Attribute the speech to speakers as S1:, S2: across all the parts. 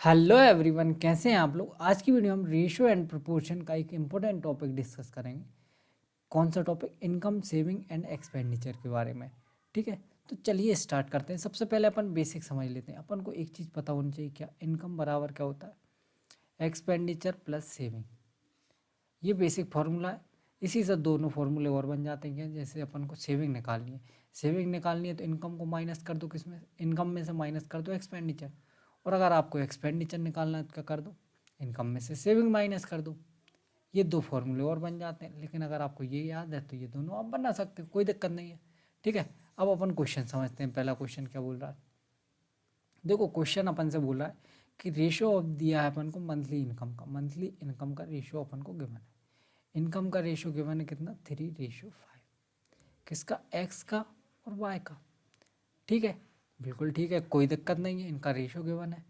S1: Hello everyone, कैसे हैं आप लोग। आज की वीडियो हम रेशियो एंड प्रोपोर्शन का एक इम्पोर्टेंट टॉपिक डिस्कस करेंगे। कौन सा topic? Income, saving and expenditure के बारे में। ठीक है, तो चलिए स्टार्ट करते हैं। सबसे पहले अपन बेसिक समझ लेते हैं। अपन को एक चीज़ पता होनी चाहिए, क्या इनकम बराबर क्या होता है? Expenditure plus saving. ये बेसिक फार्मूला है। इसी से दोनों फार्मूले और बन जाते हैं। क्या? जैसे अपन को सेविंग निकालनी है, तो इनकम को माइनस कर दो, किसमें? इनकम में से माइनस कर दो एक्सपेंडिचर। और अगर आपको एक्सपेंडिचर निकालना है तो क्या कर दो? इनकम में से सेविंग माइनस कर दो। ये दो फॉर्मूले और बन जाते हैं। लेकिन अगर आपको ये याद है तो ये दोनों आप बना सकते हो, कोई दिक्कत नहीं है। ठीक है, अब अपन क्वेश्चन समझते हैं। पहला क्वेश्चन क्या बोल रहा है? देखो, क्वेश्चन अपन से बोल रहा है कि रेशियो ऑफ दिया है अपन को मंथली इनकम का। मंथली इनकम का रेशियो अपन को गिवन है। इनकम का रेशियो गिवन है कितना? 3:5। किसका? एक्स का और वाई का। ठीक है, बिल्कुल ठीक है, कोई दिक्कत नहीं है। इनका रेशियो गिवन है।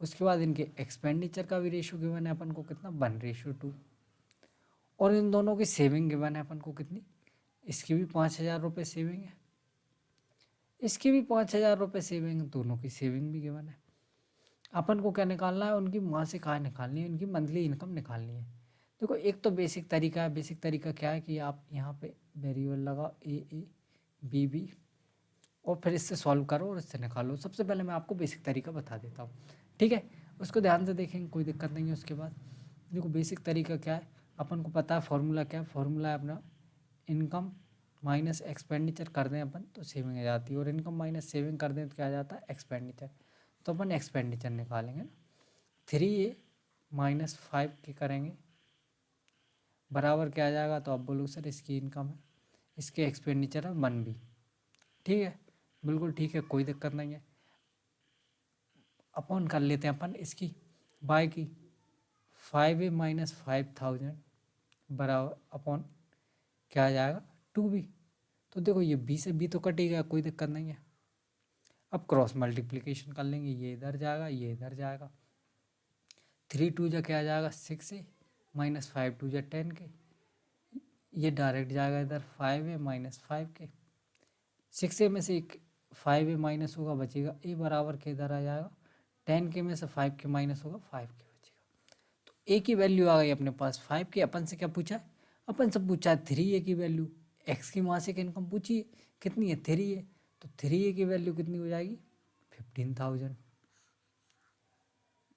S1: उसके बाद इनके एक्सपेंडिचर का भी रेशियो गिवन है अपन को कितना? 1:2। और इन दोनों की सेविंग गिवन है अपन को कितनी? इसकी भी 5,000 रुपये सेविंग है, इसकी भी 5,000 रुपये सेविंग है। दोनों की सेविंग भी गिवन है। अपन को क्या निकालना है? उनकी मासिक आय निकालनी है, उनकी मंथली इनकम निकालनी है। देखो, एक तो बेसिक तरीका है। बेसिक तरीका क्या है कि आप यहाँ पे वेरिएबल लगाओ ए बी बी, और फिर इससे सॉल्व करो और इससे निकालो। सबसे पहले मैं आपको बेसिक तरीका बता देता हूँ। ठीक है, उसको ध्यान से देखेंगे, कोई दिक्कत नहीं है। उसके बाद देखो, बेसिक तरीका क्या है, अपन को पता है फॉर्मूला क्या है। फॉर्मूला है अपना इनकम माइनस एक्सपेंडिचर कर दें अपन तो सेविंग आ जाती है, और इनकम माइनस सेविंग कर दें तो क्या आ जाता है? एक्सपेंडिचर। तो अपन एक्सपेंडिचर निकालेंगे ना। 3a-5 के करेंगे बराबर क्या आ जाएगा? तो आप बोलो सर इसकी इनकम है, इसके एक्सपेंडिचर है 1b। ठीक है, बिल्कुल ठीक है, कोई दिक्कत नहीं है। अपॉन कर लेते हैं अपन इसकी बाय की 5a-5,000 बराबर अपॉन क्या आ जाएगा? 2b। तो देखो, ये b से b तो कट ही गया, कोई दिक्कत नहीं है। अब क्रॉस मल्टीप्लिकेशन कर लेंगे, ये इधर जाएगा, ये इधर जाएगा। 3 2 क्या आ जाएगा? 6a-5 2 10 के। ये डायरेक्ट जाएगा इधर 5a-5 के। 6a में से 5a माइनस होगा, बचेगा a बराबर के इधर आ जाएगा 10 के में से 5 के माइनस होगा 5 के बचेगा। तो a की वैल्यू आ गई अपने पास 5 की। अपन से क्या पूछा है? अपन से पूछा है 3a की वैल्यू। x की मासिक इनकम पूछी है, कितनी है? 3a। तो 3a की वैल्यू कितनी हो जाएगी? 15,000।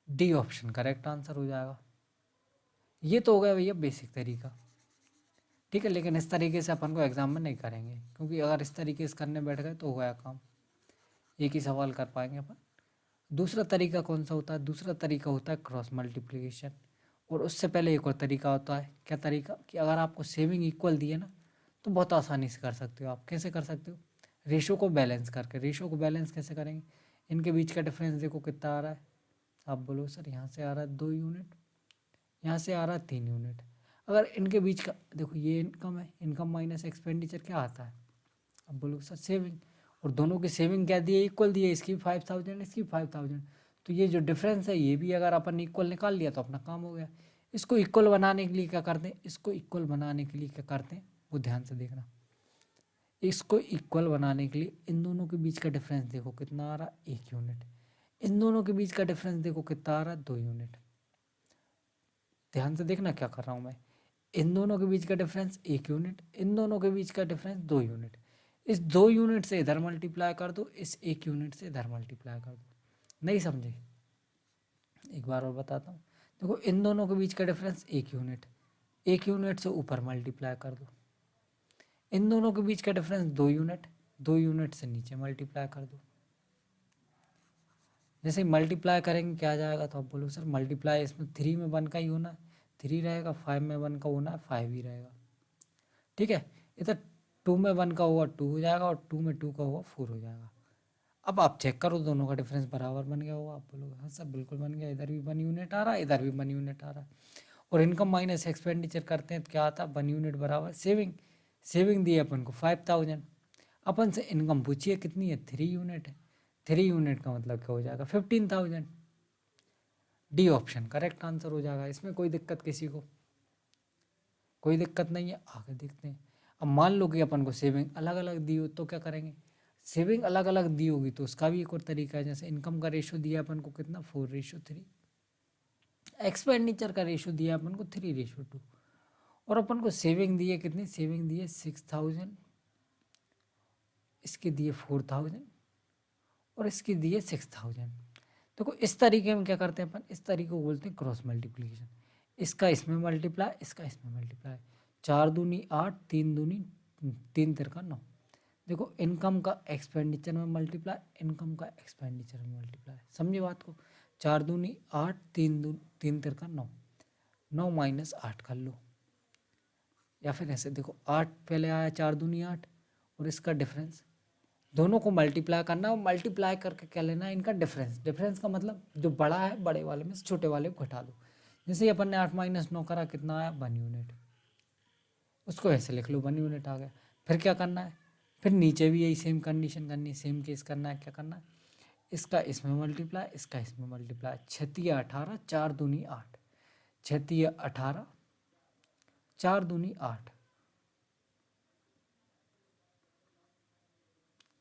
S1: डी ऑप्शन करेक्ट आंसर हो जाएगा। ये तो हो गया भैया बेसिक तरीका। ठीक है, लेकिन इस तरीके से अपन को एग्जाम में नहीं करेंगे, क्योंकि अगर इस तरीके से करने बैठ गए तो हो गया काम, एक ही सवाल कर पाएंगे अपन। दूसरा तरीका कौन सा होता है? दूसरा तरीका होता है क्रॉस मल्टीप्लिकेशन। और उससे पहले एक और तरीका होता है। क्या तरीका? कि अगर आपको सेविंग इक्वल दी है ना, तो बहुत आसानी से कर सकते हो आप। कैसे कर सकते हो? रेशो को बैलेंस करके। रेशो को बैलेंस कैसे करेंगे? इनके बीच का डिफरेंस देखो कितना आ रहा है। आप बोलो सर यहाँ से आ रहा है 2 यूनिट, यहाँ से आ रहा है 3 यूनिट। अगर इनके बीच का देखो, ये इनकम है, इनकम माइनस एक्सपेंडिचर क्या आता है? अब बोलो सर सेविंग। और दोनों की सेविंग क्या दी है? इक्वल दी है। इसकी 5,000, इसकी 5,000। तो ये जो डिफरेंस है ये भी अगर अपन इक्वल निकाल लिया तो अपना काम हो गया। इसको इक्वल बनाने के लिए क्या करते हैं? इसको इक्वल बनाने के लिए क्या करते हैं वो ध्यान से देखना। इसको इक्वल बनाने के लिए इन दोनों के बीच का डिफरेंस देखो कितना आ रहा है? 1 यूनिट। इन दोनों के बीच का डिफरेंस देखो कितना आ रहा है? 2 यूनिट। ध्यान से देखना क्या कर रहा हूँ मैं। इन दोनों के बीच का डिफरेंस 1 यूनिट, इन दोनों के बीच का डिफरेंस 2 यूनिट। इस 2 यूनिट से इधर मल्टीप्लाई कर दो, इस 1 यूनिट से इधर मल्टीप्लाई कर दो। नहीं समझे? एक बार और बताता हूँ। देखो, इन दोनों के बीच का डिफरेंस 1 यूनिट, 1 यूनिट से ऊपर मल्टीप्लाई कर दो। इन दोनों के बीच का डिफरेंस 2 यूनिट, 2 यूनिट से नीचे मल्टीप्लाई कर दो। जैसे मल्टीप्लाई करेंगे क्या आ जाएगा? तो आप बोलो सर मल्टीप्लाई इसमें 3 में 1 का ही होना है, 3 रहेगा। 5 में 1 का होना है, 5 ही रहेगा। ठीक है, इधर 2 में 1 का हुआ 2 हो जाएगा, और 2 में 2 का हुआ 4 हो जाएगा। अब आप चेक करो दोनों का डिफरेंस बराबर बन गया होगा। आप बोलोगे हाँ सर बिल्कुल बन गया, इधर भी 1 यूनिट आ रहा है, इधर भी 1 यूनिट आ रहा है। और इनकम माइनस एक्सपेंडिचर करते हैं तो क्या आता है? 1 यूनिट बराबर सेविंग। सेविंग दी है अपन को 5,000। अपन से इनकम पूछिए कितनी है? 3 यूनिट है। 3 यूनिट का मतलब क्या हो जाएगा? 15,000। डी ऑप्शन करेक्ट आंसर हो जाएगा। इसमें कोई दिक्कत किसी को? कोई दिक्कत नहीं है। आगे देखते हैं। अब मान लो कि अपन को सेविंग अलग अलग दी हो तो क्या करेंगे? सेविंग अलग अलग दी होगी तो उसका भी एक और तरीका है। जैसे इनकम का रेशो दिया अपन को कितना 4:3, एक्सपेंडिचर का रेशो दिया अपन को 3:2, और अपन को सेविंग दी है कितनी, सेविंग दी है 6,000, इसके दिए 4,000 और इसके दिए 6,000। देखो इस तरीके में क्या करते हैं अपन, इस तरीके को बोलते हैं क्रॉस मल्टीप्लिकेशन। इसका इसमें मल्टीप्लाई, इसका इसमें मल्टीप्लाई, 4×2 = 8, 3×2 = 3×3 = 9। देखो इनकम का एक्सपेंडिचर में मल्टीप्लाई, इनकम का एक्सपेंडिचर में मल्टीप्लाई, समझे बात को। 4×2 = 8, 3×3 = 9, 9 - 8 कर लो, या फिर ऐसे देखो 8 पहले आया, 4×2 = 8 और इसका डिफरेंस, दोनों को मल्टीप्लाई करना और मल्टीप्लाई करके क्या लेना है, इनका डिफरेंस। डिफरेंस का मतलब जो बड़ा है बड़े वाले में से छोटे वाले को घटा दो। जैसे ही अपन ने 8 - 9 करा, कितना आया, 1 यूनिट, उसको ऐसे लिख लो 1 यूनिट आ गया। फिर क्या करना है, फिर नीचे भी यही सेम कंडीशन करनी है, सेम केस करना है। क्या करना है, इसका इसमें मल्टीप्लाई, इसका इसमें मल्टीप्लाई, 6×3 = 18, 4×2 = 8, 6×3 = 18, 4×2 = 8,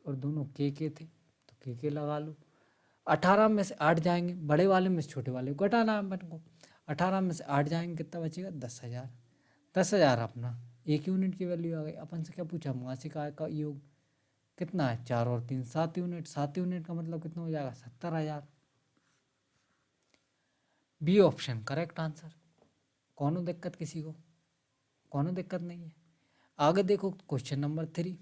S1: और दोनों के थे तो के लगा लो। 18 में से 8 जाएंगे, बड़े वाले में से छोटे वाले को घटाना है अपन को। 18 में से 8 जाएंगे, कितना बचेगा, 10,000। 10,000 अपना 1 यूनिट की वैल्यू आ गई। अपन से क्या पूछा, मासिक आय का योग कितना है, 4 और 3 7 यूनिट। 7 यूनिट का मतलब कितना हो जाएगा, 70,000। B option correct answer. कौनो दिक्कत किसी को, कौनो दिक्कत नहीं है। आगे देखो क्वेश्चन नंबर 3।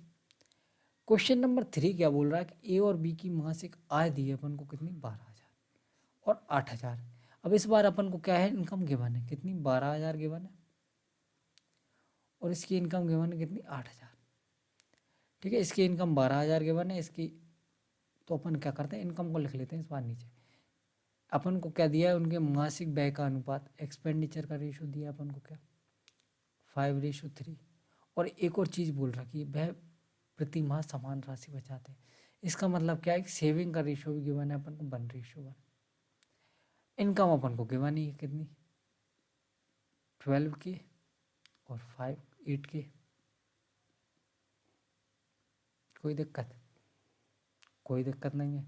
S1: क्वेश्चन नंबर 3 क्या बोल रहा है कि ए और बी की मासिक आय दी है अपन को कितनी, 12,000 और 8,000। अब इस बार अपन को क्या है, इनकम गिवन है कितनी, 12,000 गिवन है, और इसकी इनकम गिवन है कितनी, 8,000। ठीक है, इसकी इनकम 12,000 गिवन है, इसकी, तो अपन क्या करते हैं, इनकम को लिख लेते हैं इस बार नीचे। अपन को क्या दिया है, उनके मासिक व्यय का अनुपात, एक्सपेंडिचर का रेशो दिया है अपन को क्या, 5:3। और एक और चीज़ बोल रखी है, वह प्रति माह समान राशि बचाते हैं। इसका मतलब क्या है, सेविंग का रेशो भी गिवन है अपन को 1:1। इनकम अपन को गिवन ही है कितनी, 12K और 8K। कोई दिक्कत, कोई दिक्कत नहीं है।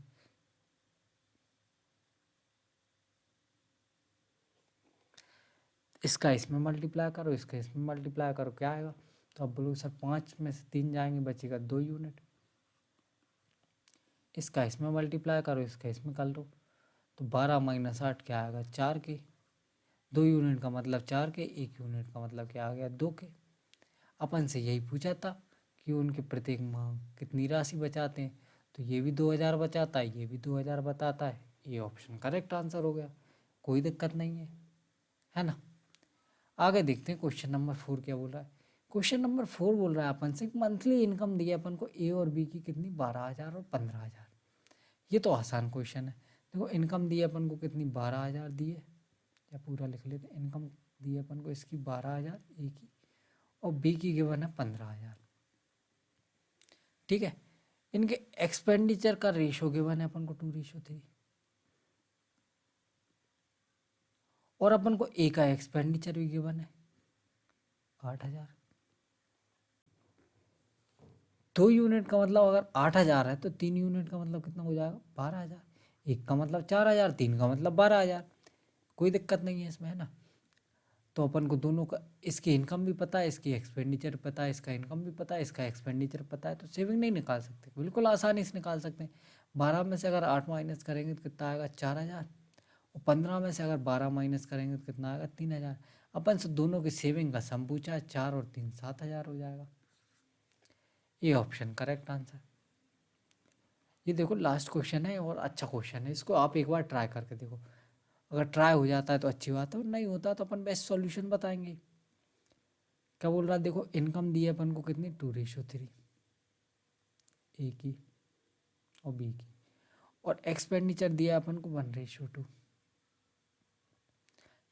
S1: इसका इसमें मल्टीप्लाई करो, इसका इसमें मल्टीप्लाई करो, क्या आएगा, तो अब बोलो सर 5 में से 3 जाएंगे, बचेगा 2 यूनिट। इसका इसमें मल्टीप्लाई करो, इसका इसमें कर लो, तो 12 - 8 क्या आएगा, 4K। 2 यूनिट का मतलब 4K, 1 यूनिट का मतलब क्या आ गया, 2K। अपन से यही पूछा था कि उनके प्रत्येक माह कितनी राशि बचाते हैं, तो ये भी 2,000 बचाता है, ये भी 2,000 बताता है। ये ऑप्शन करेक्ट आंसर हो गया, कोई दिक्कत नहीं है ना। आगे देखते हैं क्वेश्चन नंबर 4 क्या बोल रहा है। क्वेश्चन नंबर 4 बोल रहा है अपन से मंथली इनकम दी है अपन को ए और बी की कितनी, 12,000 और 15,000। ये तो आसान क्वेश्चन है। देखो इनकम दी है अपन को कितनी, 12,000 दी है, या पूरा लिख लेते हैं, इनकम दी है अपन को इसकी 12,000 ए की, और बी की गिवन है 15,000। ठीक है, इनके एक्सपेंडिचर का रेशो गिवन है अपन को 2:3, और अपन को ए का एक्सपेंडिचर भी गिवन है 8,000। 2 यूनिट का मतलब अगर 8,000 है तो 3 यूनिट का मतलब कितना हो जाएगा, 12,000। एक का मतलब 4,000, 3 का मतलब 12,000। कोई दिक्कत नहीं है इसमें, है ना। तो अपन को दोनों का, इसकी इनकम भी पता है, इसकी एक्सपेंडिचर पता है, इसका इनकम भी पता है, इसका एक्सपेंडिचर पता है, तो सेविंग नहीं निकाल सकते, बिल्कुल आसानी से निकाल सकते हैं। 12 में से अगर 8 माइनस करेंगे तो कितना आएगा, 4,000, और 15 में से अगर 12 माइनस करेंगे तो कितना आएगा, 3,000। अपन से दोनों की सेविंग का सम पूछा है, 4 और 3 7,000 हो जाएगा। ये ऑप्शन करेक्ट आंसर। ये देखो लास्ट क्वेश्चन है और अच्छा क्वेश्चन है, इसको आप एक बार ट्राई करके देखो। अगर ट्राई हो जाता है तो अच्छी बात है, और नहीं होता तो अपन बेस्ट सॉल्यूशन बताएंगे। क्या बोल रहा है, देखो इनकम दी है अपन को कितनी, 2:3, ए की और बी की, और एक्सपेंडिचर दिया है अपन को 1:2।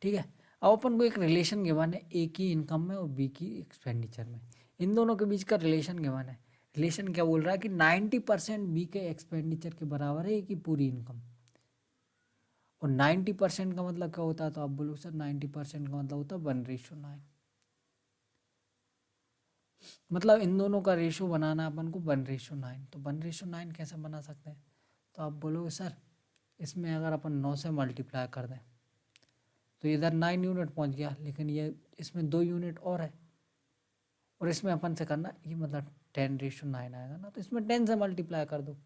S1: ठीक है, अब अपन को एक रिलेशन गिवन है, ए की इनकम में और बी की एक्सपेंडिचर में, इन दोनों के बीच का रिलेशन गिवन है। रिलेशन क्या बोल रहा है कि 90% बी के एक्सपेंडिचर के बराबर है ए की पूरी इनकम, और 90% का मतलब क्या होता है, तो आप बोलो सर 90% का मतलब होता है 1:9। मतलब इन दोनों का रेशो बनाना अपन को 1:9। तो 1:9 कैसे बना सकते हैं? तो आप बोलोगे सर इसमें अगर अपन 9 से मल्टीप्लाई कर दें तो इधर 9 यूनिट पहुंच गया, लेकिन ये इसमें 2 यूनिट और है, और इसमें अपन से करना ये मतलब 10:9 आएगा ना, तो इसमें 10 से मल्टीप्लाई कर दो,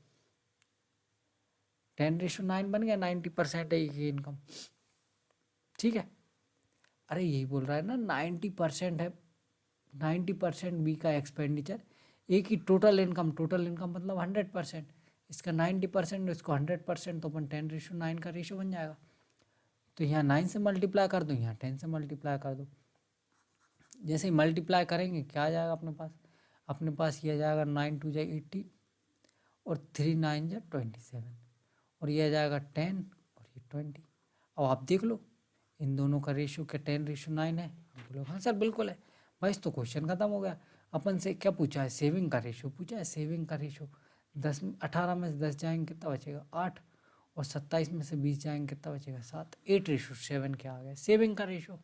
S1: 10:9 बन गया, 90% है ये इनकम। ठीक है, अरे यही बोल रहा है ना 90% है, 90% बी का एक्सपेंडिचर, एक ही टोटल इनकम मतलब 100%, इसका 90% इसको 100%, तो अपन 10:9 का रेशो बन जाएगा। तो यहाँ 9 से मल्टीप्लाई कर दो, यहाँ 10 से मल्टीप्लाई कर दो। जैसे ही मल्टीप्लाई करेंगे क्या आ जाएगा अपने पास ये आ जाएगा 9 2 जाए 18 और 3 9 जाए 27, और ये आ जाएगा 10 और ये 20। अब आप देख लो इन दोनों का रेशियो क्या 10:9 है? आप बोलो हाँ सर बिल्कुल है। भाई तो क्वेश्चन खत्म हो गया। अपन से क्या पूछा है? सेविंग का रेशियो पूछा है। सेविंग का रेशियो 18 में से 10 जाएंगे कितना बचेगा? 8, और 27 में से 20 जाएंगे कितना बचेगा? 7। 8:7 क्या आ गया सेविंग का रेशियो।